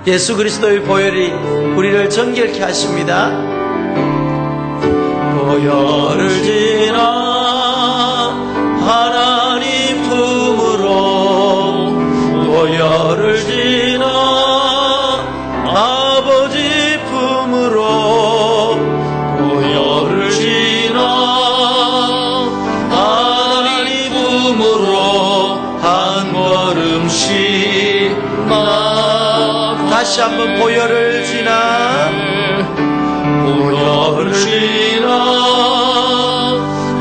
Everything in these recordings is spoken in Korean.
예수 그리스도의 보혈이 우리를 정결케 하십니다. 보혈을 지나 하나님 품으로, 보혈을 지나 아버지 품으로, 보혈을 지나 하나님 품으로 한 걸음씩 다시 한번 보혈을 지나, 보혈을 지나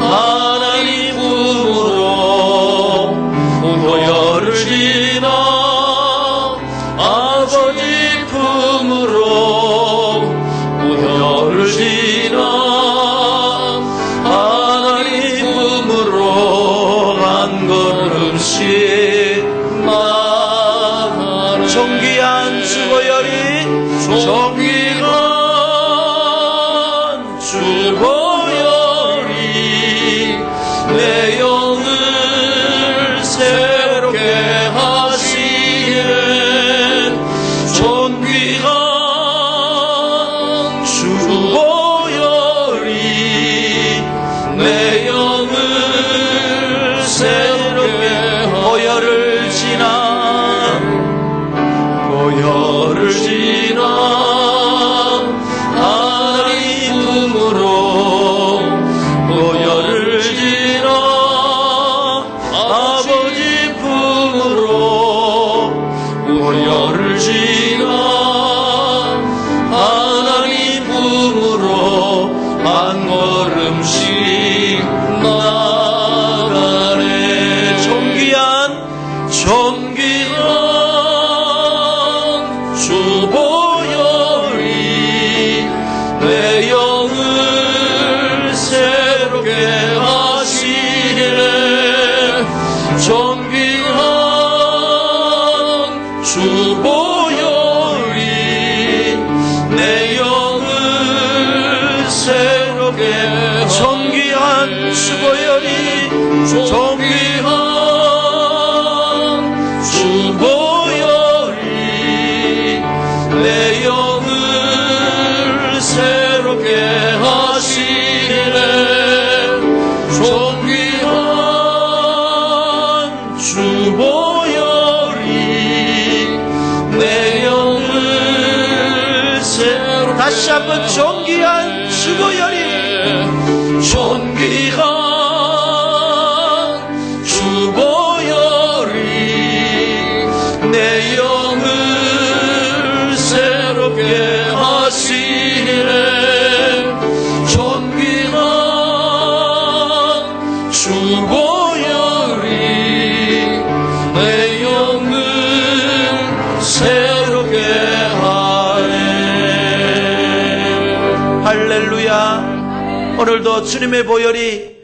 하나님 품으로, 보혈을 지나 아버지 품으로, 보혈을 지나 하나님 품으로 한 걸음씩 나아가네. 존귀한 주 보혈이, 존귀한 주 보혈이 내 영을 새롭게 하시네. 존귀한 주 보혈이 내 영을 새롭게, 보혈을 지나, 보혈을 지나 하나님 품으로, 보혈을 지나 아버지 품으로, 보혈을 지나 하나님 품으로 한 걸음씩 나아가네. 존귀한 주 보혈이 내 영을 새롭게 하시네. 존귀한 주 보혈이 내 영을 새롭게, 존귀한 주 보혈이, 존귀한 주 보혈이 내 영을 새롭게 하시네. 존귀한 주 보혈이 내 영을 새롭게, 다시 한번 존귀한 주 보혈이, 존귀한 주 보혈이 내 영을 새롭게 하시네. 존귀한 주 보혈이 내 영을 새롭게 하네. 할렐루야. 오늘도 주님의 보혈이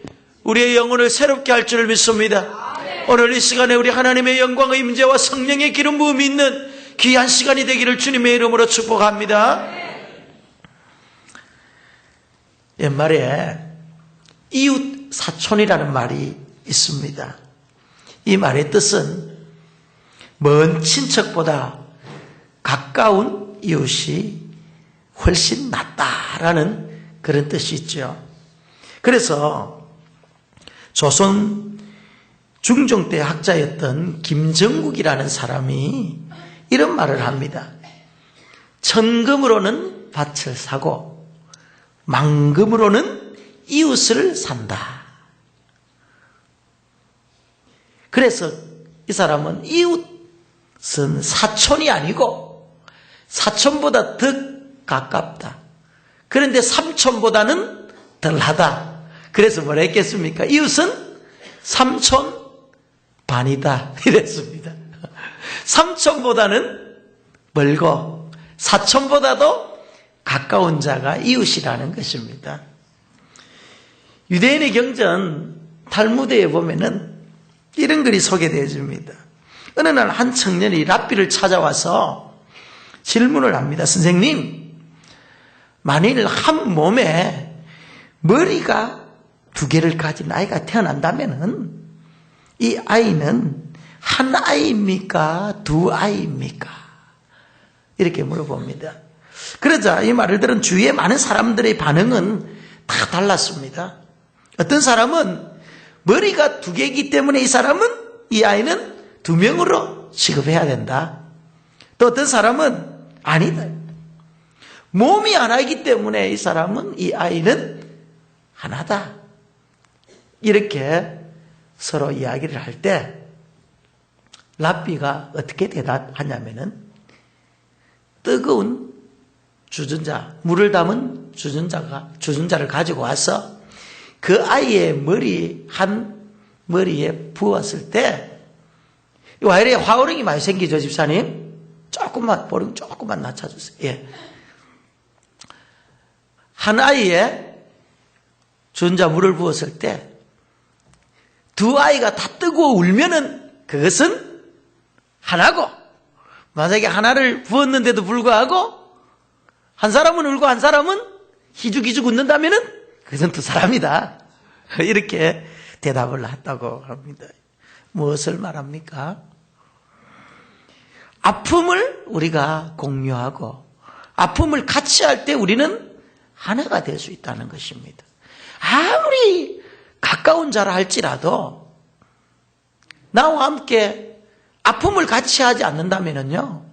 우리의 영혼을 새롭게 할 줄을 믿습니다. 오늘 이 시간에 우리 하나님의 영광의 임재와 성령의 기름 부음이 있는 귀한 시간이 되기를 주님의 이름으로 축복합니다. 옛말에 이웃 사촌이라는 말이 있습니다. 이 말의 뜻은 먼 친척보다 가까운 이웃이 훨씬 낫다라는 그런 뜻이 있죠. 그래서 조선 중종 때 학자였던 김정국이라는 사람이 이런 말을 합니다. 천금으로는 밭을 사고 만금으로는 이웃을 산다. 그래서 이 사람은 이웃은 사촌이 아니고 사촌보다 더 가깝다. 그런데 삼촌보다는 덜하다. 그래서 뭐라 했겠습니까? 이웃은 삼촌 반이다 이랬습니다. 삼촌보다는 멀고 사촌보다도 가까운 자가 이웃이라는 것입니다. 유대인의 경전 탈무드에 보면은 이런 글이 소개되어집니다. 어느 날 한 청년이 랍비를 찾아와서 질문을 합니다. 선생님, 만일 한 몸에 머리가 두 개를 가진 아이가 태어난다면은 이 아이는 한 아이입니까? 두 아이입니까? 이렇게 물어봅니다. 그러자 이 말을 들은 주위의 많은 사람들의 반응은 다 달랐습니다. 어떤 사람은 머리가 2개이기 때문에 이 아이는 2명으로 취급해야 된다. 또 어떤 사람은 아니다. 몸이 하나이기 때문에 이 아이는 하나다. 이렇게 서로 이야기를 할 때 랍비가 어떻게 대답하냐면은 뜨거운 주전자, 물을 담은 주전자를 가지고 와서 그 아이의 머리에 부었을 때 와이래 화오름이 많이 생기죠, 집사님? 보름 조금만 낮춰주세요. 예. 한 아이에 주전자 물을 부었을 때 두 아이가 다 뜨고 울면은 그것은 하나고, 만약에 하나를 부었는데도 불구하고 한 사람은 울고 한 사람은 희죽희죽 웃는다면은 그것은 2사람이다. 이렇게 대답을 했다고 합니다. 무엇을 말합니까? 아픔을 우리가 공유하고 아픔을 같이 할 때 우리는 하나가 될 수 있다는 것입니다. 아무리 가까운 자라 할지라도 나와 함께 아픔을 같이 하지 않는다면요,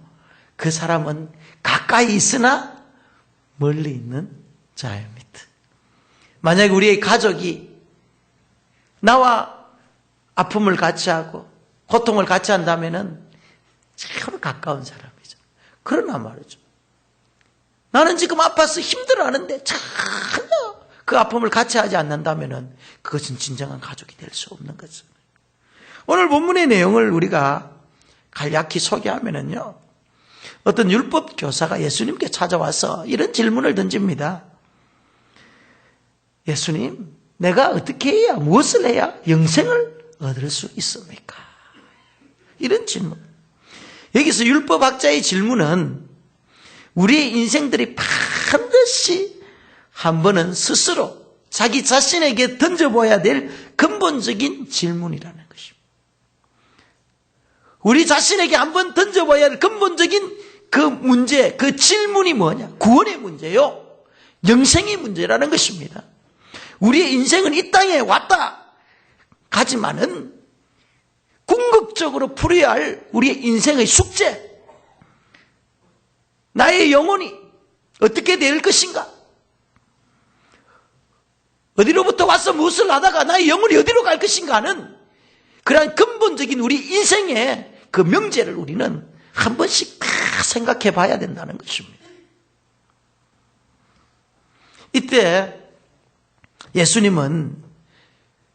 그 사람은 가까이 있으나 멀리 있는 자입니다. 만약에 우리의 가족이 나와 아픔을 같이 하고 고통을 같이 한다면은 참 가까운 사람이죠. 그러나 말이죠, 나는 지금 아파서 힘들어하는데 전혀 그 아픔을 같이 하지 않는다면은 그것은 진정한 가족이 될 수 없는 거죠. 오늘 본문의 내용을 우리가 간략히 소개하면은요, 어떤 율법 교사가 예수님께 찾아와서 이런 질문을 던집니다. 예수님, 내가 어떻게 해야, 무엇을 해야 영생을 얻을 수 있습니까? 이런 질문. 여기서 율법학자의 질문은 우리의 인생들이 반드시 한 번은 스스로 자기 자신에게 던져보아야 될 근본적인 질문이라는 것입니다. 우리 자신에게 한번 던져봐야 할 근본적인 그 문제, 그 질문이 뭐냐? 구원의 문제요, 영생의 문제라는 것입니다. 우리의 인생은 이 땅에 왔다 가지만은 궁극적으로 풀어야 할 우리의 인생의 숙제, 나의 영혼이 어떻게 될 것인가? 어디로부터 와서 무엇을 하다가 나의 영혼이 어디로 갈 것인가 하는 그러한 근본적인 우리 인생의 그 명제를 우리는 한 번씩 다 생각해 봐야 된다는 것입니다. 이때 예수님은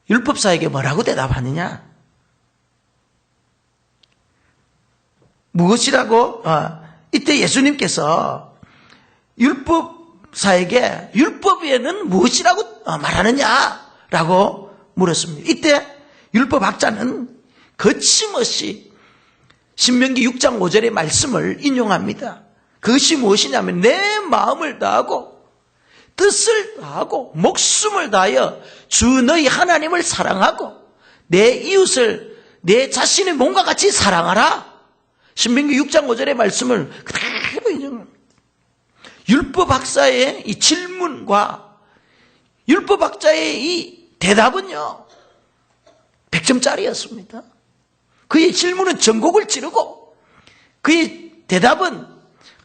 율법사에게 뭐라고 대답하느냐? 무엇이라고? 이때 예수님께서 율법사에게 율법에는 무엇이라고 말하느냐라고 물었습니다. 이때 율법학자는 거침없이 신명기 6장 5절의 말씀을 인용합니다. 그것이 무엇이냐면 내 마음을 다하고 뜻을 다하고 목숨을 다하여 주 너희 하나님을 사랑하고 내 이웃을 내 자신의 몸과 같이 사랑하라. 신명기 6장 5절의 말씀을 그대로 인용합니다. 율법학자의 이 질문과 율법학자의 이 대답은요, 100점짜리였습니다. 그의 질문은 전곡을 찌르고 그의 대답은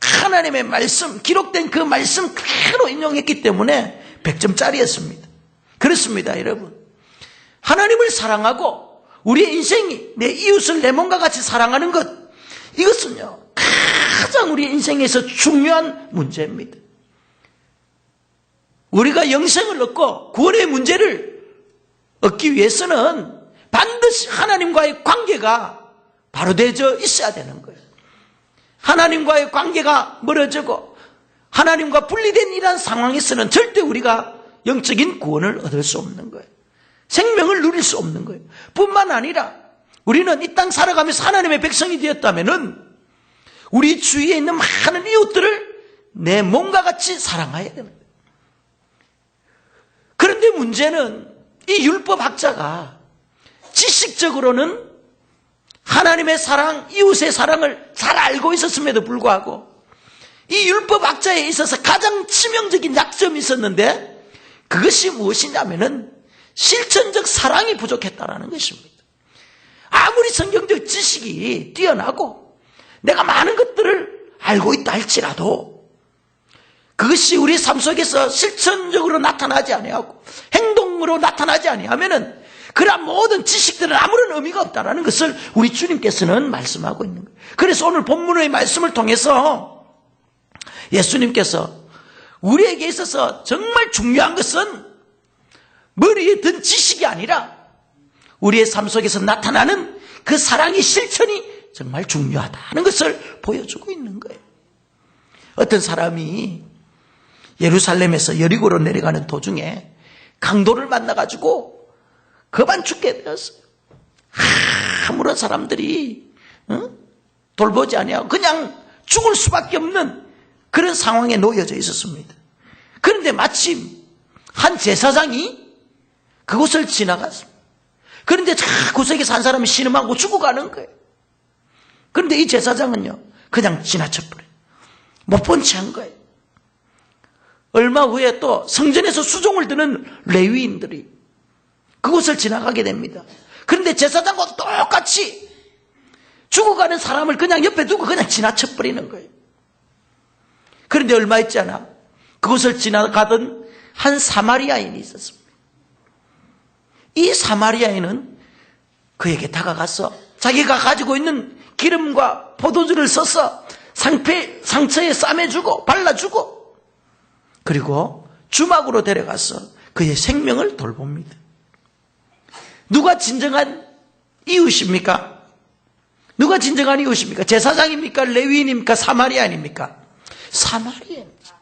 하나님의 말씀, 기록된 그 말씀 그대로 인용했기 때문에 100점짜리였습니다. 그렇습니다, 여러분. 하나님을 사랑하고 우리의 인생이 내 이웃을 내 몸과 같이 사랑하는 것, 이것은요 가장 우리 인생에서 중요한 문제입니다. 우리가 영생을 얻고 구원의 문제를 얻기 위해서는 반드시 하나님과의 관계가 바로 되어 있어야 되는 거예요. 하나님과의 관계가 멀어지고 하나님과 분리된 이러한 상황에서는 절대 우리가 영적인 구원을 얻을 수 없는 거예요. 생명을 누릴 수 없는 거예요. 뿐만 아니라 우리는 이 땅 살아가면서 하나님의 백성이 되었다면은 우리 주위에 있는 많은 이웃들을 내 몸과 같이 사랑해야 되는 거예요. 그런데 문제는 이 율법학자가 지식적으로는 하나님의 사랑, 이웃의 사랑을 잘 알고 있었음에도 불구하고 이 율법학자에 있어서 가장 치명적인 약점이 있었는데 그것이 무엇이냐면은 실천적 사랑이 부족했다라는 것입니다. 아무리 성경적 지식이 뛰어나고 내가 많은 것들을 알고 있다 할지라도 그것이 우리 삶 속에서 실천적으로 나타나지 아니하고 행동으로 나타나지 아니하면은 그러한 모든 지식들은 아무런 의미가 없다라는 것을 우리 주님께서는 말씀하고 있는 거예요. 그래서 오늘 본문의 말씀을 통해서 예수님께서 우리에게 있어서 정말 중요한 것은 머리에 든 지식이 아니라 우리의 삶 속에서 나타나는 그 사랑의 실천이 정말 중요하다는 것을 보여주고 있는 거예요. 어떤 사람이 예루살렘에서 여리고로 내려가는 도중에 강도를 만나가지고 그만 죽게 되었어요. 아무런 사람들이 돌보지 아니하고 그냥 죽을 수밖에 없는 그런 상황에 놓여져 있었습니다. 그런데 마침 한 제사장이 그곳을 지나갔습니다. 그런데 구석에서 한 사람이 신음하고 죽어가는 거예요. 그런데 이 제사장은요 그냥 지나쳐버려요. 못 본 채 한 거예요. 얼마 후에 또 성전에서 수종을 드는 레위인들이 그곳을 지나가게 됩니다. 그런데 제사장과 똑같이 죽어가는 사람을 그냥 옆에 두고 그냥 지나쳐버리는 거예요. 그런데 얼마 있지 않아 그곳을 지나가던 한 사마리아인이 있었습니다. 이 사마리아인은 그에게 다가가서 자기가 가지고 있는 기름과 포도주를 써서 상처에 싸매주고 발라주고 그리고 주막으로 데려가서 그의 생명을 돌봅니다. 누가 진정한 이웃입니까? 누가 진정한 이웃입니까? 제사장입니까? 레위인입니까? 사마리아인입니까? 사마리아인입니다.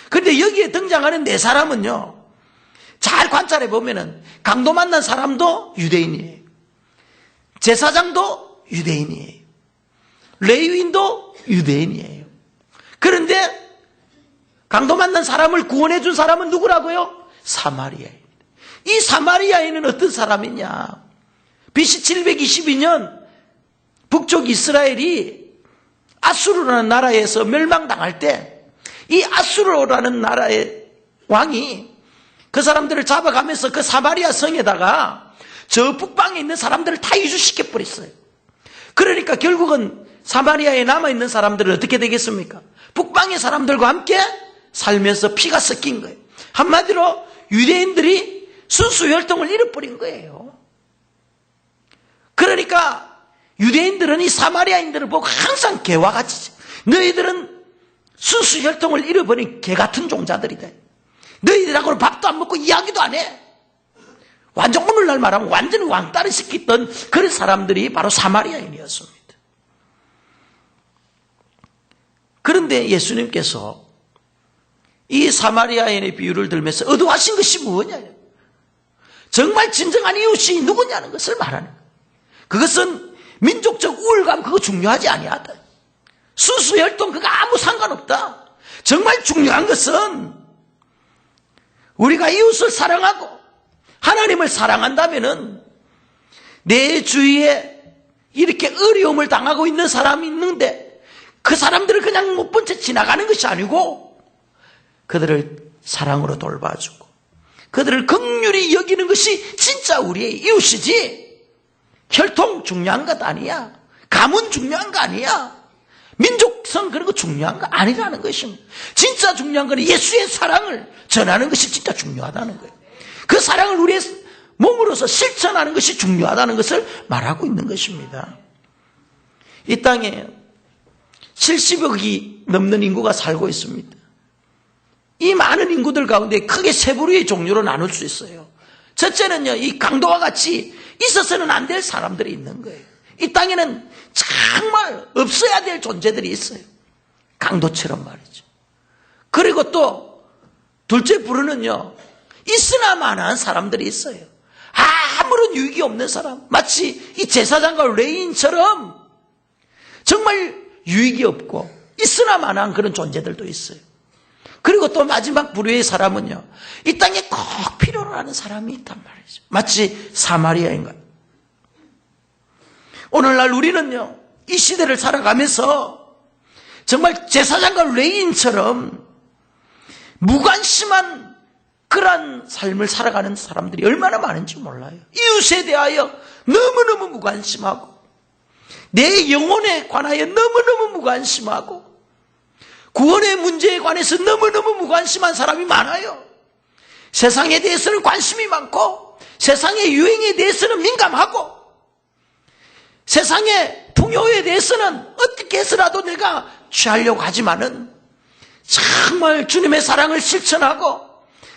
그런데 여기에 등장하는 네 사람은요 잘 관찰해 보면은 강도 만난 사람도 유대인이에요. 제사장도 유대인이에요. 레위인도 유대인이에요. 그런데 강도 만난 사람을 구원해 준 사람은 누구라고요? 사마리아인입니다. 이 사마리아인은 어떤 사람이냐? BC 722년 북쪽 이스라엘이 아수르라는 나라에서 멸망당할 때 이 아수르라는 나라의 왕이 그 사람들을 잡아가면서 그 사마리아 성에다가 저 북방에 있는 사람들을 다 이주시켜 버렸어요. 그러니까 결국은 사마리아에 남아있는 사람들은 어떻게 되겠습니까? 북방의 사람들과 함께 살면서 피가 섞인 거예요. 한마디로 유대인들이 순수 혈통을 잃어버린 거예요. 그러니까 유대인들은 이 사마리아인들을 보고 항상 개와 같이 너희들은 순수 혈통을 잃어버린 개 같은 종자들이다. 너희들하고는 밥도 안 먹고 이야기도 안 해. 완전 오늘날 말하면 완전히 왕따를 시켰던 그런 사람들이 바로 사마리아인이었습니다. 그런데 예수님께서 이 사마리아인의 비유를 들면서 의도하신 것이 무엇냐? 정말 진정한 이웃이 누구냐는 것을 말하는 거예요. 그것은 민족적 우월감 그거 중요하지 아니하다. 수수혈통 그거 아무 상관없다. 정말 중요한 것은 우리가 이웃을 사랑하고 하나님을 사랑한다면은 내 주위에 이렇게 어려움을 당하고 있는 사람이 있는데 그 사람들을 그냥 못 본 채 지나가는 것이 아니고 그들을 사랑으로 돌봐주고 그들을 긍휼히 여기는 것이 진짜 우리의 이웃이지. 혈통 중요한 것 아니야. 가문 중요한 거 아니야. 민족성 그런 거 중요한 거 아니라는 것입니다. 진짜 중요한 건 예수의 사랑을 전하는 것이 진짜 중요하다는 거예요. 그 사랑을 우리의 몸으로서 실천하는 것이 중요하다는 것을 말하고 있는 것입니다. 이 땅에 70억이 넘는 인구가 살고 있습니다. 이 많은 인구들 가운데 크게 세 부류의 종류로 나눌 수 있어요. 첫째는요, 이 강도와 같이 있어서는 안 될 사람들이 있는 거예요. 이 땅에는 정말 없어야 될 존재들이 있어요. 강도처럼 말이죠. 그리고 또 둘째 부류는요, 있으나마나한 사람들이 있어요. 아무런 유익이 없는 사람. 마치 이 제사장과 레위인처럼 정말 유익이 없고 있으나마나한 그런 존재들도 있어요. 그리고 또 마지막 부류의 사람은요, 이 땅에 꼭 필요로 하는 사람이 있단 말이죠. 마치 사마리아인가. 오늘날 우리는요, 이 시대를 살아가면서 정말 제사장과 레위인처럼 무관심한 그러한 삶을 살아가는 사람들이 얼마나 많은지 몰라요. 이웃에 대하여 너무너무 무관심하고 내 영혼에 관하여 너무너무 무관심하고 구원의 문제에 관해서 너무너무 무관심한 사람이 많아요. 세상에 대해서는 관심이 많고 세상의 유행에 대해서는 민감하고 세상의 풍요에 대해서는 어떻게 해서라도 내가 취하려고 하지만은 정말 주님의 사랑을 실천하고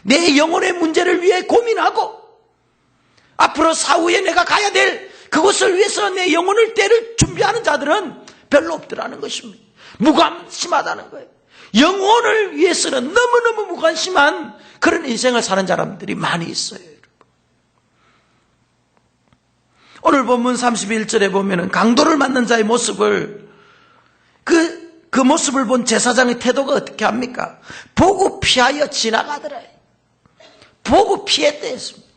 내 영혼의 문제를 위해 고민하고 앞으로 사후에 내가 가야 될 그곳을 위해서 내 영혼을 때를 준비하는 자들은 별로 없더라는 것입니다. 무관심하다는 거예요. 영혼을 위해서는 너무너무 무관심한 그런 인생을 사는 사람들이 많이 있어요. 오늘 본문 31절에 보면은 강도를 맞는 자의 모습을 그 모습을 본 제사장의 태도가 어떻게 합니까? 보고 피하여 지나가더라. 보고 피했대 했습니다.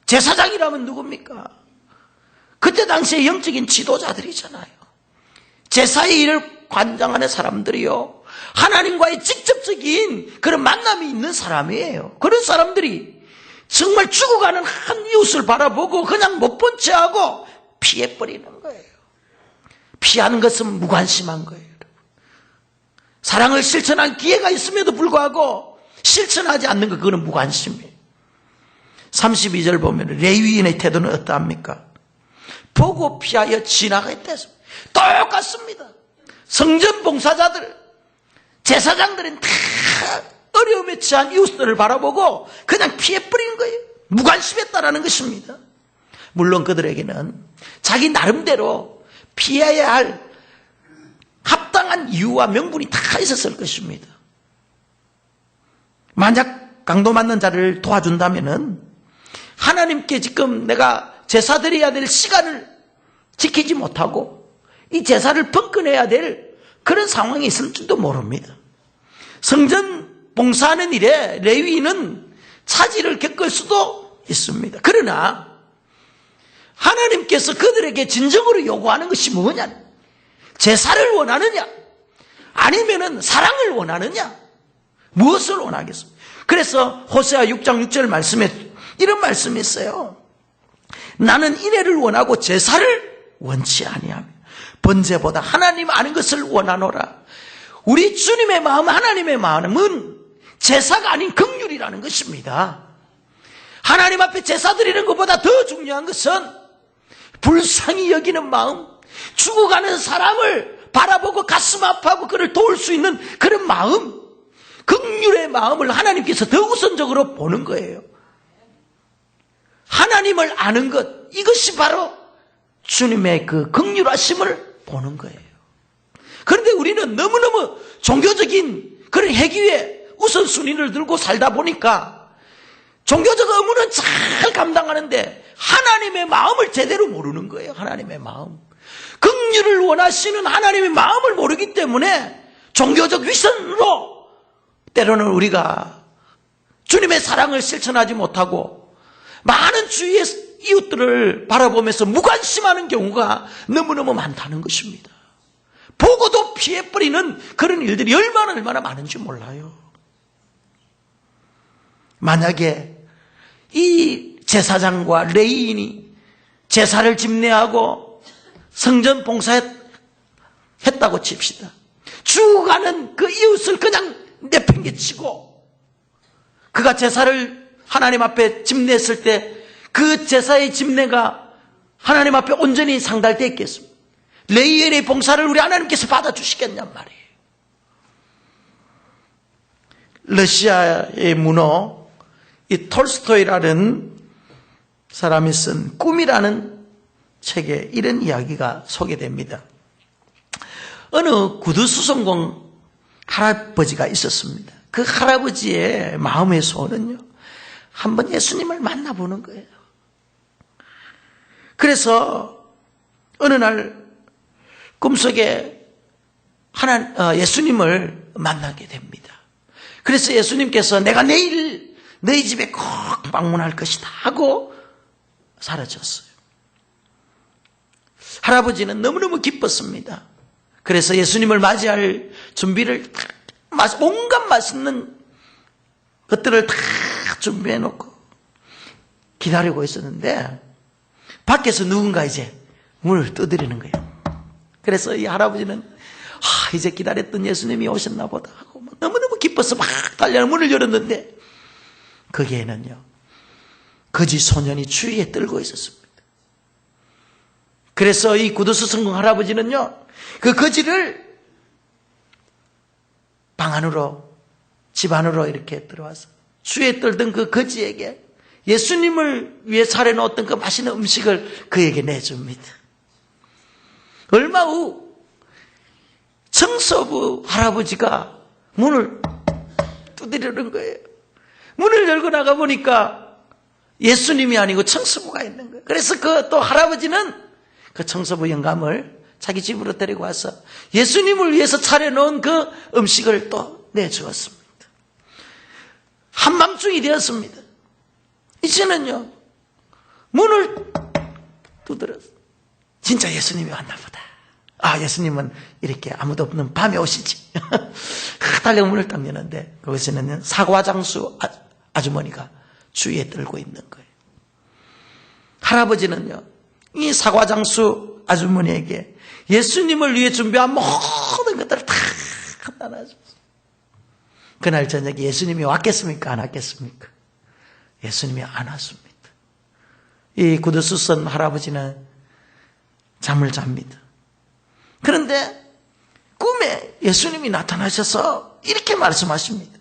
제사장이라면 누굽니까? 그때 당시에 영적인 지도자들이잖아요. 제사의 일을 관장하는 사람들이요. 하나님과의 직접적인 그런 만남이 있는 사람이에요. 그런 사람들이 정말 죽어가는 한 이웃을 바라보고 그냥 못 본 채하고 피해버리는 거예요. 피하는 것은 무관심한 거예요. 사랑을 실천한 기회가 있음에도 불구하고 실천하지 않는 것, 그거는 무관심이에요. 32절 보면 레위인의 태도는 어떠합니까? 보고 피하여 지나갔다 했습니다. 똑같습니다. 성전 봉사자들, 제사장들은 다 어려움에 처한 이웃들을 바라보고 그냥 피해버리는 거예요. 무관심했다라는 것입니다. 물론 그들에게는 자기 나름대로 피해야 할 합당한 이유와 명분이 다 있었을 것입니다. 만약 강도 맞는 자를 도와준다면은 하나님께 지금 내가 제사 드려야 될 시간을 지키지 못하고 이 제사를 번끈해야 될 그런 상황이 있을지도 모릅니다. 성전 봉사하는 일에 레위인은 차질을 겪을 수도 있습니다. 그러나 하나님께서 그들에게 진정으로 요구하는 것이 뭐냐? 제사를 원하느냐? 아니면은 사랑을 원하느냐? 무엇을 원하겠습니까? 그래서 호세아 6장 6절 말씀에 이런 말씀이 있어요. 나는 인애를 원하고 제사를 원치 아니하며 번제보다 하나님 아는 것을 원하노라. 우리 주님의 마음, 하나님의 마음은 제사가 아닌 긍휼이라는 것입니다. 하나님 앞에 제사 드리는 것보다 더 중요한 것은 불쌍히 여기는 마음, 죽어가는 사람을 바라보고 가슴 아파하고 그를 도울 수 있는 그런 마음, 긍휼의 마음을 하나님께서 더 우선적으로 보는 거예요. 하나님을 아는 것, 이것이 바로 주님의 그 긍휼하심을 보는 거예요. 그런데 우리는 너무너무 종교적인 그런 행위에 우선순위를 들고 살다 보니까 종교적 의무는 잘 감당하는데 하나님의 마음을 제대로 모르는 거예요. 하나님의 마음. 긍휼을 원하시는 하나님의 마음을 모르기 때문에 종교적 위선으로 때로는 우리가 주님의 사랑을 실천하지 못하고 많은 주위의 이웃들을 바라보면서 무관심하는 경우가 너무너무 많다는 것입니다. 보고도 피해버리는 그런 일들이 얼마나 많은지 몰라요. 만약에 이 제사장과 레위인이 제사를 집례하고 성전 봉사했다고 칩시다. 죽어가는 그 이웃을 그냥 내팽개치고 그가 제사를 하나님 앞에 집례했을 때 그 제사의 집례가 하나님 앞에 온전히 상달되어 있겠습니다. 레위인의 봉사를 우리 하나님께서 받아주시겠냔 말이에요. 러시아의 문호 이 톨스토이라는 사람이 쓴 꿈이라는 책에 이런 이야기가 소개됩니다. 어느 구두수성공 할아버지가 있었습니다. 그 할아버지의 마음의 소원은요, 한번 예수님을 만나보는 거예요. 그래서 어느 날 꿈속에 예수님을 만나게 됩니다. 그래서 예수님께서 내가 내일 너희 집에 꼭 방문할 것이다 하고 사라졌어요. 할아버지는 너무너무 기뻤습니다. 그래서 예수님을 맞이할 준비를 온갖 맛있는 것들을 다 준비해 놓고 기다리고 있었는데 밖에서 누군가 이제 문을 두드리는 거예요. 그래서 이 할아버지는 이제 기다렸던 예수님이 오셨나 보다 하고 너무너무 기뻐서 막 달려 문을 열었는데 거기에는요 거지 소년이 주위에 떨고 있었습니다. 그래서 이 구두수 성공 할아버지는요 그 거지를 방 안으로 집 안으로 이렇게 들어와서 주위에 떨던 그 거지에게 예수님을 위해 차려놓았던 그 맛있는 음식을 그에게 내줍니다. 얼마 후 청소부 할아버지가 문을 두드리는 거예요. 문을 열고 나가 보니까 예수님이 아니고 청소부가 있는 거예요. 그래서 그 또 할아버지는 그 청소부 영감을 자기 집으로 데리고 와서 예수님을 위해서 차려놓은 그 음식을 또 내주었습니다. 한밤중이 되었습니다. 이제는요 문을 두드렸어요. 진짜 예수님이 왔나 보다. 예수님은 이렇게 아무도 없는 밤에 오시지. 달려 문을 딱 여는데 거기서는 사과장수 아주머니가 주위에 떨고 있는 거예요. 할아버지는요 이 사과장수 아주머니에게 예수님을 위해 준비한 모든 것들을 다 갖다 놔줬어요. 그날 저녁에 예수님이 왔겠습니까? 안 왔겠습니까? 예수님이 안 왔습니다. 이 구두수선 할아버지는 잠을 잡니다. 그런데 꿈에 예수님이 나타나셔서 이렇게 말씀하십니다.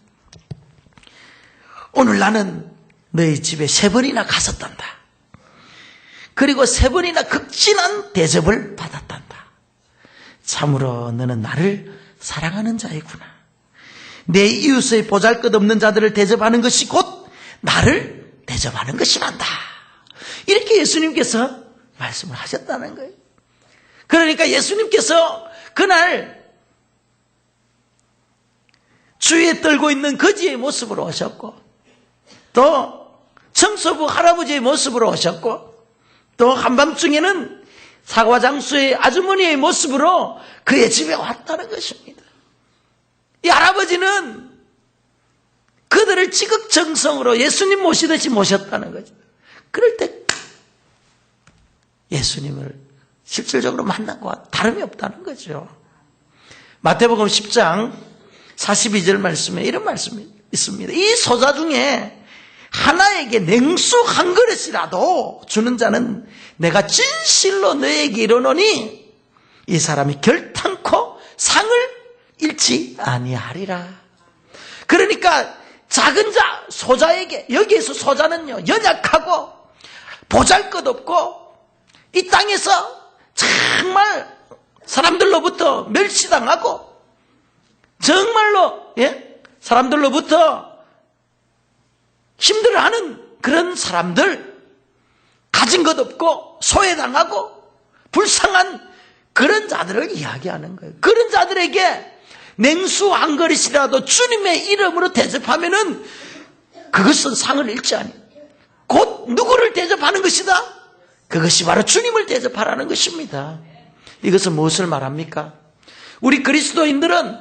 오늘 나는 너희 집에 3번이나 갔었단다. 그리고 3번이나 극진한 대접을 받았단다. 참으로 너는 나를 사랑하는 자이구나. 내 이웃의 보잘것없는 자들을 대접하는 것이 곧 나를 대접하는 것이란다. 이렇게 예수님께서 말씀을 하셨다는 거예요. 그러니까 예수님께서 그날 주위에 떨고 있는 거지의 모습으로 오셨고 또 청소부 할아버지의 모습으로 오셨고 또 한밤중에는 사과장수의 아주머니의 모습으로 그의 집에 왔다는 것입니다. 이 할아버지는 그들을 지극정성으로 예수님 모시듯이 모셨다는 거죠. 그럴 때 예수님을 실질적으로 만난 것과 다름이 없다는 거죠. 마태복음 10장 42절 말씀에 이런 말씀이 있습니다. 이 소자 중에 하나에게 냉수 한 그릇이라도 주는 자는 내가 진실로 너에게 이르노니 이 사람이 결탄코 상을 잃지 아니하리라. 그러니까 작은 자 소자에게, 여기에서 소자는요 연약하고 보잘것없고 이 땅에서 정말 사람들로부터 멸시당하고 정말로 사람들로부터 힘들어하는 그런 사람들, 가진 것 없고 소외당하고 불쌍한 그런 자들을 이야기하는 거예요. 그런 자들에게 냉수 한 그릇이라도 주님의 이름으로 대접하면은 그것은 상을 잃지 아니. 곧 누구를 대접하는 것이다? 그것이 바로 주님을 대접하라는 것입니다. 이것은 무엇을 말합니까? 우리 그리스도인들은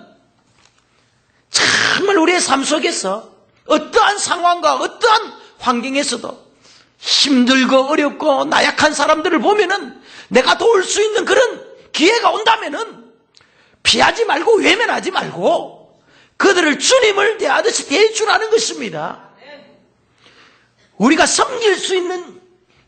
정말 우리의 삶 속에서 어떠한 상황과 어떠한 환경에서도 힘들고 어렵고 나약한 사람들을 보면은 내가 도울 수 있는 그런 기회가 온다면은 피하지 말고 외면하지 말고 그들을 주님을 대하듯이 대해주라는 것입니다. 우리가 섬길 수 있는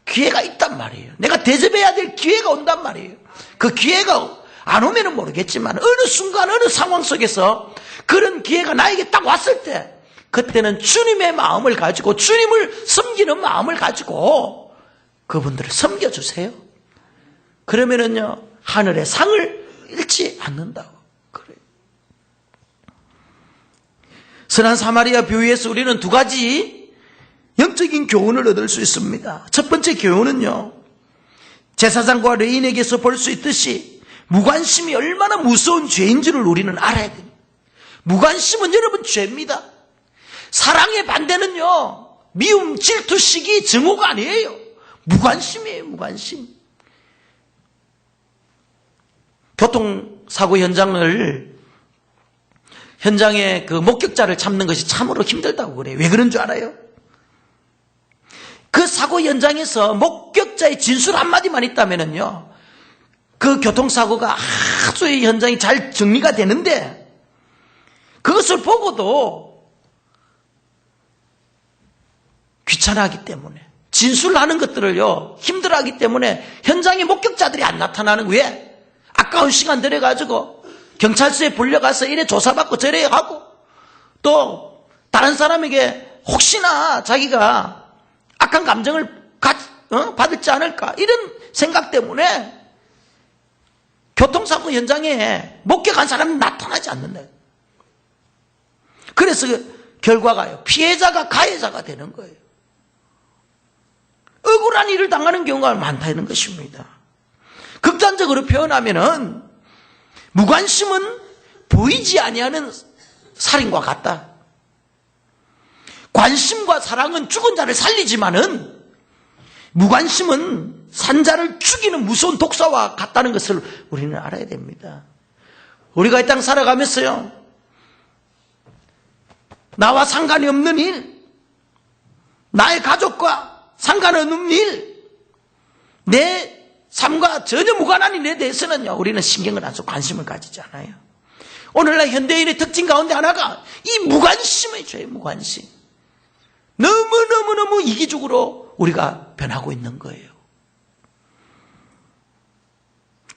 기회가 있단 말이에요. 내가 대접해야 될 기회가 온단 말이에요. 그 기회가 안 오면은 모르겠지만 어느 순간 어느 상황 속에서 그런 기회가 나에게 딱 왔을 때 그때는 주님의 마음을 가지고 주님을 섬기는 마음을 가지고 그분들을 섬겨주세요. 그러면은요 하늘의 상을 잃지 않는다고 그래요. 선한 사마리아 비유에서 우리는 두 가지 영적인 교훈을 얻을 수 있습니다. 첫 번째 교훈은요, 제사장과 레인에게서 볼 수 있듯이 무관심이 얼마나 무서운 죄인 줄을 우리는 알아야 됩니다. 무관심은 여러분 죄입니다. 사랑의 반대는요, 미움, 질투, 시기, 증오가 아니에요. 무관심이에요. 무관심. 사고 현장에 그 목격자를 찾는 것이 참으로 힘들다고 그래요. 왜 그런 줄 알아요? 그 사고 현장에서 목격자의 진술 한마디만 있다면은요, 그 교통사고가 아주 현장이 잘 정리가 되는데, 그것을 보고도 귀찮아하기 때문에, 진술하는 것들을요, 힘들어하기 때문에 현장에 목격자들이 안 나타나는 거예요. 왜? 아까운 시간 들여가지고 경찰서에 불려가서 이래 조사받고 저래 하고, 또 다른 사람에게 혹시나 자기가 악한 감정을 받을지 않을까, 이런 생각 때문에 교통사고 현장에 목격한 사람이 나타나지 않는다. 그래서 그 결과가요, 피해자가 가해자가 되는 거예요. 억울한 일을 당하는 경우가 많다는 것입니다. 극단적으로 표현하면은 무관심은 보이지 아니하는 살인과 같다. 관심과 사랑은 죽은 자를 살리지만은 무관심은 산자를 죽이는 무서운 독사와 같다는 것을 우리는 알아야 됩니다. 우리가 이 땅 살아가면서요, 나와 상관이 없는 일, 나의 가족과 상관없는 일, 내 삶과 전혀 무관한 일에 대해서는요, 우리는 신경을 안 쓰고 관심을 가지지 않아요. 오늘날 현대인의 특징 가운데 하나가 이 무관심의 죄예요. 무관심. 너무너무 이기적으로 우리가 변하고 있는 거예요.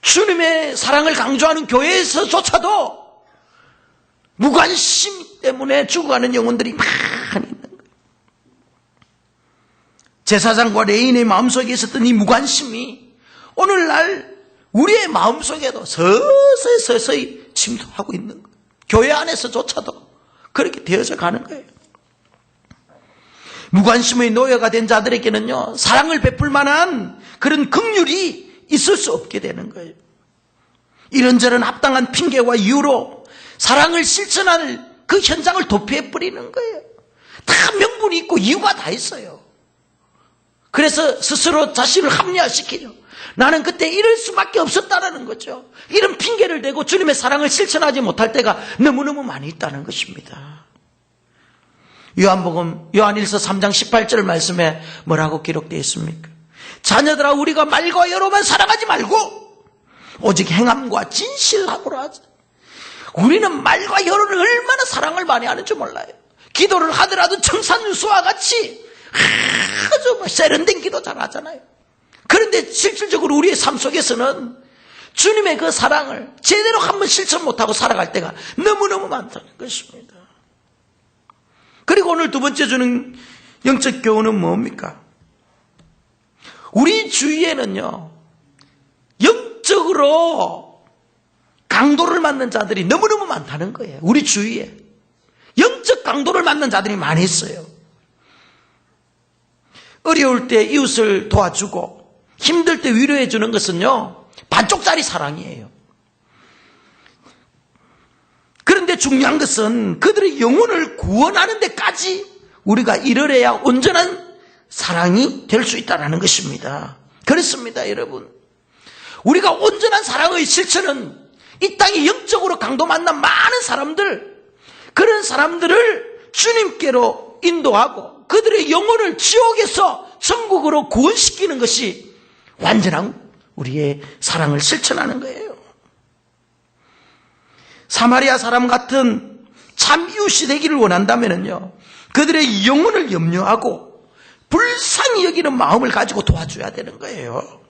주님의 사랑을 강조하는 교회에서조차도 무관심 때문에 죽어가는 영혼들이 많이 있는 거예요. 제사장과 레인의 마음속에 있었던 이 무관심이 오늘날 우리의 마음속에도 서서히 침투하고 있는 거예요. 교회 안에서조차도 그렇게 되어져 가는 거예요. 무관심의 노예가 된 자들에게는요, 사랑을 베풀 만한 그런 긍휼이 있을 수 없게 되는 거예요. 이런저런 합당한 핑계와 이유로 사랑을 실천할 그 현장을 도피해버리는 거예요. 다 명분이 있고 이유가 다 있어요. 그래서 스스로 자신을 합리화시키려, 나는 그때 이럴 수밖에 없었다는 거죠. 이런 핑계를 대고 주님의 사랑을 실천하지 못할 때가 너무너무 많이 있다는 것입니다. 요한복음 요한일서 3장 18절 말씀에 뭐라고 기록되어 있습니까? 자녀들아, 우리가 말과 여로만 사랑하지 말고 오직 행함과 진실함으로 하자. 우리는 말과 여로를 얼마나 사랑을 많이 하는지 몰라요. 기도를 하더라도 청산유수와 같이 아주 세련된 기도 잘 하잖아요. 그런데 실질적으로 우리의 삶 속에서는 주님의 그 사랑을 제대로 한번 실천 못하고 살아갈 때가 너무너무 많다는 것입니다. 그리고 오늘 두 번째 주는 영적 교훈은 뭡니까? 우리 주위에는요, 영적으로 강도를 맞는 자들이 너무너무 많다는 거예요. 우리 주위에 영적 강도를 맞는 자들이 많이 있어요. 어려울 때 이웃을 도와주고 힘들 때 위로해 주는 것은요, 반쪽짜리 사랑이에요. 그런데 중요한 것은 그들의 영혼을 구원하는 데까지 우리가 이르러야 온전한 사랑이 될 수 있다는 것입니다. 그렇습니다, 여러분. 우리가 온전한 사랑의 실천은 이 땅에 영적으로 강도 만난 많은 사람들, 그런 사람들을 주님께로 인도하고 그들의 영혼을 지옥에서 천국으로 구원시키는 것이 완전한 우리의 사랑을 실천하는 거예요. 사마리아 사람 같은 참 이웃이 되기를 원한다면요, 그들의 영혼을 염려하고 불쌍히 여기는 마음을 가지고 도와줘야 되는 거예요.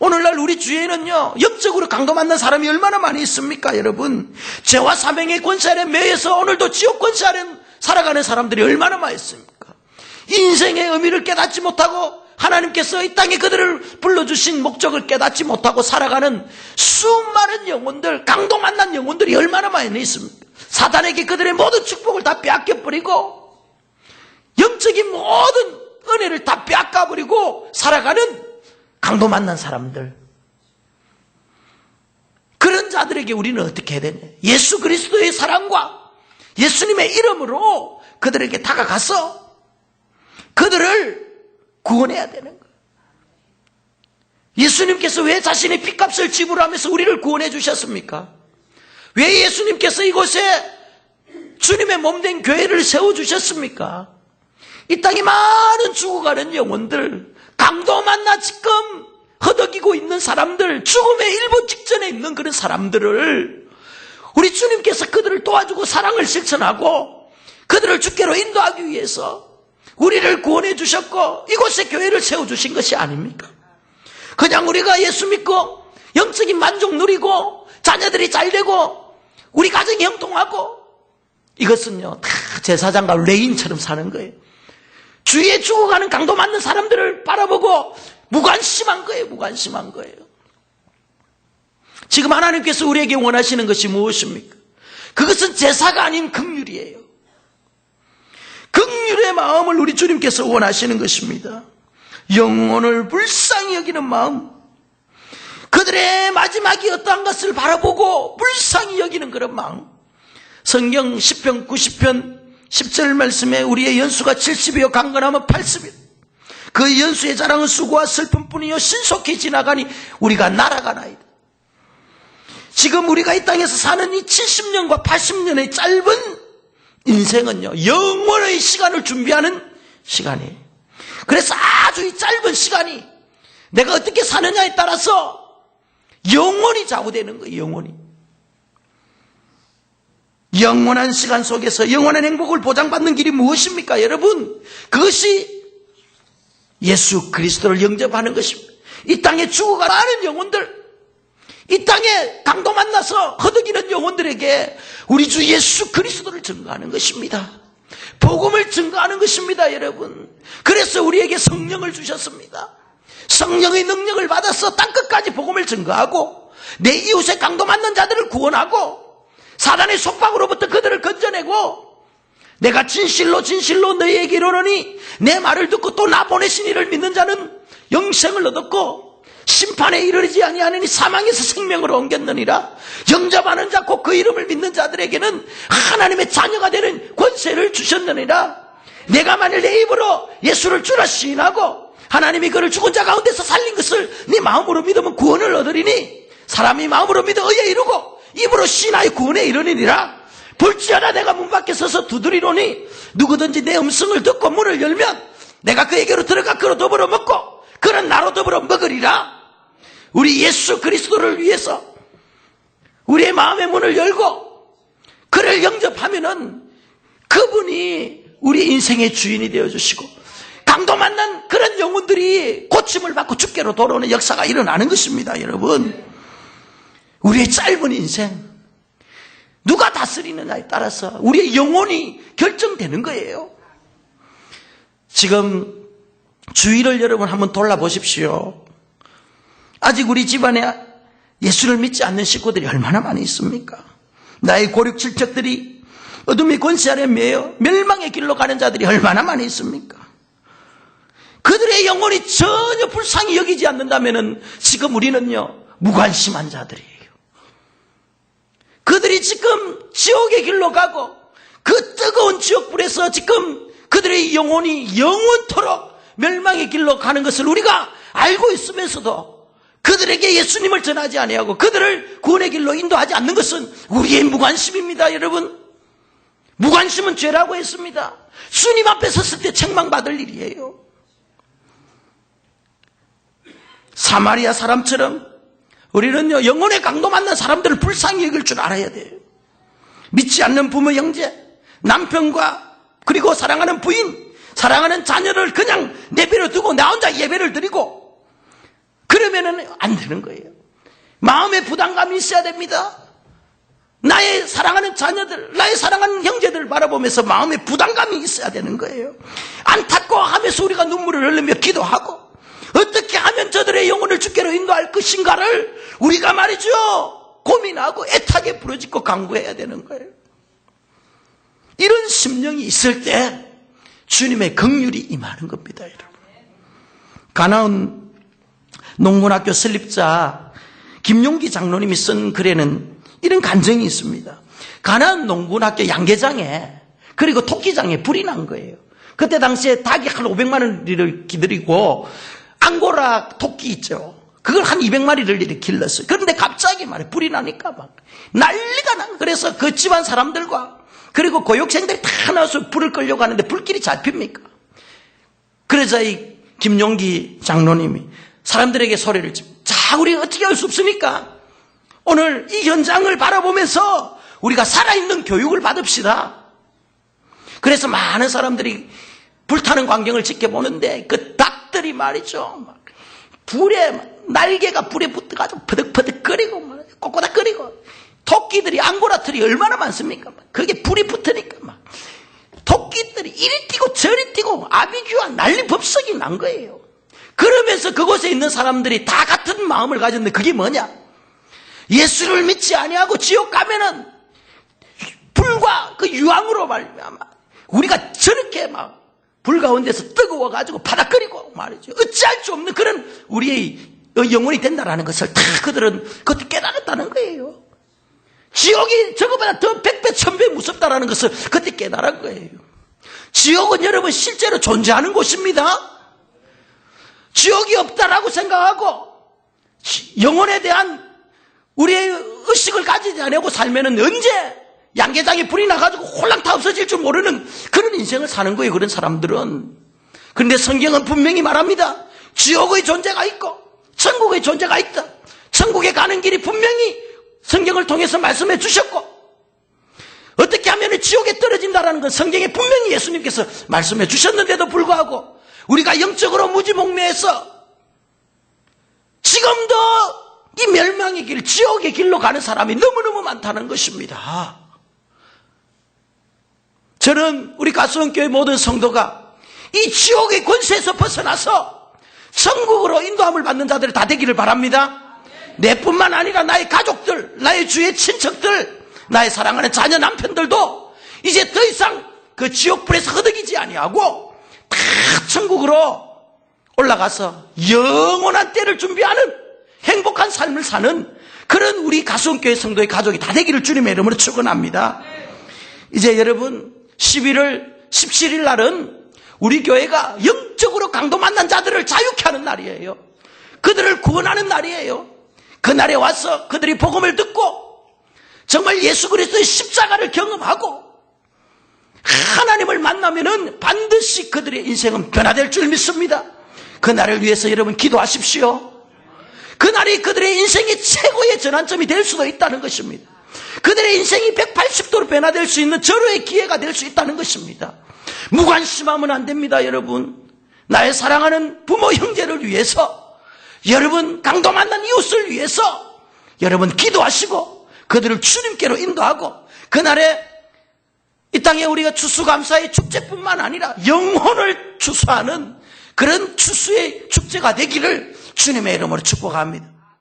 오늘날 우리 주위에는요, 영적으로 강도 맞는 사람이 얼마나 많이 있습니까, 여러분? 죄와 사명의 권세 아래 매여서 오늘도 지옥 권세 아래 살아가는 사람들이 얼마나 많이 있습니까? 인생의 의미를 깨닫지 못하고 하나님께서 이 땅에 그들을 불러주신 목적을 깨닫지 못하고 살아가는 수많은 영혼들, 강도 만난 영혼들이 얼마나 많이 있습니까? 사단에게 그들의 모든 축복을 다 빼앗겨버리고 영적인 모든 은혜를 다 빼앗겨버리고 살아가는 강도 만난 사람들, 그런 자들에게 우리는 어떻게 해야 되냐? 예수 그리스도의 사랑과 예수님의 이름으로 그들에게 다가가서 그들을 구원해야 되는 거예요. 예수님께서 왜 자신의 핏값을 지불하면서 우리를 구원해 주셨습니까? 왜 예수님께서 이곳에 주님의 몸된 교회를 세워주셨습니까? 이 땅에 많은 죽어가는 영혼들, 강도 만나 지금 허덕이고 있는 사람들, 죽음의 일부 직전에 있는 그런 사람들을 우리 주님께서 그들을 도와주고 사랑을 실천하고 그들을 주께로 인도하기 위해서 우리를 구원해 주셨고 이곳에 교회를 세워주신 것이 아닙니까? 그냥 우리가 예수 믿고 영적인 만족 누리고 자녀들이 잘되고 우리 가정이 형통하고 이것은요 다 제사장과 레인처럼 사는 거예요. 주위에 죽어가는 강도 맞는 사람들을 바라보고 무관심한 거예요. 무관심한 거예요. 지금 하나님께서 우리에게 원하시는 것이 무엇입니까? 그것은 제사가 아닌 긍휼이에요. 긍휼의 마음을 우리 주님께서 원하시는 것입니다. 영혼을 불쌍히 여기는 마음, 그들의 마지막이 어떠한 것을 바라보고 불쌍히 여기는 그런 마음. 성경 10편 90편 10절 말씀에 우리의 연수가 70이요 강건하면 80일, 그 연수의 자랑은 수고와 슬픔뿐이요 신속히 지나가니 우리가 날아가나이다. 지금 우리가 이 땅에서 사는 이 70년과 80년의 짧은 인생은요 영원의 시간을 준비하는 시간이에요. 그래서 아주 이 짧은 시간이 내가 어떻게 사느냐에 따라서 영원히 좌우되는 거예요. 영원한 시간 속에서 영원한 행복을 보장받는 길이 무엇입니까? 여러분, 그것이 예수 그리스도를 영접하는 것입니다. 이 땅에 죽어가는 많은 영혼들, 이 땅에 강도 만나서 허덕이는 영혼들에게 우리 주 예수 그리스도를 증거하는 것입니다. 복음을 증거하는 것입니다. 여러분, 그래서 우리에게 성령을 주셨습니다. 성령의 능력을 받아서 땅끝까지 복음을 증거하고 내 이웃의 강도 맞는 자들을 구원하고 사단의 속박으로부터 그들을 건져내고 내가 진실로 너희에게 이르노니 내 말을 듣고 또 나 보내신 이를 믿는 자는 영생을 얻었고 심판에 이르지 아니하느니 사망에서 생명으로 옮겼느니라. 영접하는 자 곧 그 이름을 믿는 자들에게는 하나님의 자녀가 되는 권세를 주셨느니라. 내가 만일 내 입으로 예수를 주라 시인하고 하나님이 그를 죽은 자 가운데서 살린 것을 네 마음으로 믿으면 구원을 얻으리니 사람이 마음으로 믿어 의에 이르고 입으로 시인하여 구원에 이르니라. 볼지어다 내가 문 밖에 서서 두드리노니 누구든지 내 음성을 듣고 문을 열면 내가 그에게로 들어가 그로 더불어 먹고 그는 나로 더불어 먹으리라. 우리 예수 그리스도를 위해서 우리의 마음의 문을 열고 그를 영접하면은 그분이 우리 인생의 주인이 되어주시고 강도 만난 그런 영혼들이 고침을 받고 주께로 돌아오는 역사가 일어나는 것입니다. 여러분, 우리의 짧은 인생 누가 다스리느냐에 따라서 우리의 영혼이 결정되는 거예요. 지금 주위를 여러분 한번 돌아보십시오. 아직 우리 집안에 예수를 믿지 않는 식구들이 얼마나 많이 있습니까? 나의 고륙칠척들이 어둠의 권세 아래 매여 멸망의 길로 가는 자들이 얼마나 많이 있습니까? 그들의 영혼이 전혀 불쌍히 여기지 않는다면 지금 우리는요 무관심한 자들이에요. 그들이 지금 지옥의 길로 가고 그 뜨거운 지옥불에서 지금 그들의 영혼이 영원토록 멸망의 길로 가는 것을 우리가 알고 있으면서도 그들에게 예수님을 전하지 아니하고 그들을 구원의 길로 인도하지 않는 것은 우리의 무관심입니다. 여러분, 무관심은 죄라고 했습니다. 주님 앞에 섰을 때 책망받을 일이에요. 사마리아 사람처럼 우리는요 영혼의 강도 만난 사람들을 불쌍히 여길 줄 알아야 돼요. 믿지 않는 부모 형제, 남편과 그리고 사랑하는 부인, 사랑하는 자녀를 그냥 내버려 두고 나 혼자 예배를 드리고 그러면은 안 되는 거예요. 마음의 부담감이 있어야 됩니다. 나의 사랑하는 자녀들, 나의 사랑하는 형제들을 바라보면서 마음의 부담감이 있어야 되는 거예요. 안타까워하면서 우리가 눈물을 흘리며 기도하고 어떻게 하면 저들의 영혼을 주께로 인도할 것인가를 우리가 말이죠 고민하고 애타게 부르짖고 간구해야 되는 거예요. 이런 심령이 있을 때 주님의 긍휼이 임하는 겁니다. 여러분, 가나안 농군학교 설립자 김용기 장로님이 쓴 글에는 이런 간증이 있습니다. 가나안 농군학교 양계장에 그리고 토끼장에 불이 난 거예요. 그때 당시에 닭이 한 500만 원을 기다리고 앙고라 토끼 있죠. 그걸 한 200마리를 이렇게 길렀어요. 그런데 갑자기 말이에요. 불이 나니까 막 난리가 난 거예요. 그래서 그 집안 사람들과 그리고 고육생들이 다 나와서 불을 끌려고 하는데 불길이 잡힙니까? 그러자 이 김용기 장로님이 사람들에게 소리를 지르고, 자, 우리 어떻게 할 수 없습니까? 오늘 이 현장을 바라보면서 우리가 살아있는 교육을 받읍시다. 그래서 많은 사람들이 불타는 광경을 지켜보는데 그 닭들이 말이죠. 막 불에, 날개가 불에 붙어가지고 퍼득퍼득거리고 꼬꼬닥거리고, 토끼들이 앙고라털이 얼마나 많습니까? 그게 불이 붙으니까 막 토끼들이 이리 뛰고 저리 뛰고 아비규환 난리 법석이 난 거예요. 그러면서 그곳에 있는 사람들이 다 같은 마음을 가졌는데 그게 뭐냐? 예수를 믿지 아니하고 지옥 가면은 불과 그 유황으로 말미암아 우리가 저렇게 막 불 가운데서 뜨거워가지고 바닥거리고 말이죠. 어찌할 수 없는 그런 우리의 영혼이 된다라는 것을 다 그들은 그것도 깨달았다는 거예요. 지옥이 저거보다 더 100배, 1000배 무섭다라는 것을 그때 깨달은 거예요. 지옥은 여러분 실제로 존재하는 곳입니다. 지옥이 없다라고 생각하고 영혼에 대한 우리의 의식을 가지지 않고 살면은 언제 양계장에 불이 나가지고 홀랑 다 없어질 줄 모르는 그런 인생을 사는 거예요, 그런 사람들은. 그런데 성경은 분명히 말합니다. 지옥의 존재가 있고 천국의 존재가 있다. 천국에 가는 길이 분명히 성경을 통해서 말씀해 주셨고, 어떻게 하면 지옥에 떨어진다라는 건 성경에 분명히 예수님께서 말씀해 주셨는데도 불구하고 우리가 영적으로 무지몽매해서 지금도 이 멸망의 길, 지옥의 길로 가는 사람이 너무너무 많다는 것입니다. 저는 우리 가수원교회 모든 성도가 이 지옥의 권세에서 벗어나서 천국으로 인도함을 받는 자들이 다 되기를 바랍니다. 내뿐만 아니라 나의 가족들, 나의 주위의 친척들, 나의 사랑하는 자녀 남편들도 이제 더 이상 그 지옥불에서 허덕이지 아니하고 다 천국으로 올라가서 영원한 때를 준비하는 행복한 삶을 사는 그런 우리 가수원교회 성도의 가족이 다 되기를 주님의 이름으로 축원합니다. 이제 여러분 11월 17일 날은 우리 교회가 영적으로 강도 만난 자들을 자유케 하는 날이에요. 그들을 구원하는 날이에요. 그날에 와서 그들이 복음을 듣고 정말 예수 그리스도의 십자가를 경험하고 하나님을 만나면은 반드시 그들의 인생은 변화될 줄 믿습니다. 그날을 위해서 여러분 기도하십시오. 그날이 그들의 인생의 최고의 전환점이 될 수도 있다는 것입니다. 그들의 인생이 180도로 변화될 수 있는 절호의 기회가 될 수 있다는 것입니다. 무관심하면 안 됩니다, 여러분. 나의 사랑하는 부모 형제를 위해서, 여러분 강도 만난 이웃을 위해서 여러분 기도하시고 그들을 주님께로 인도하고, 그날에 이 땅에 우리가 추수감사의 축제뿐만 아니라 영혼을 추수하는 그런 추수의 축제가 되기를 주님의 이름으로 축복합니다.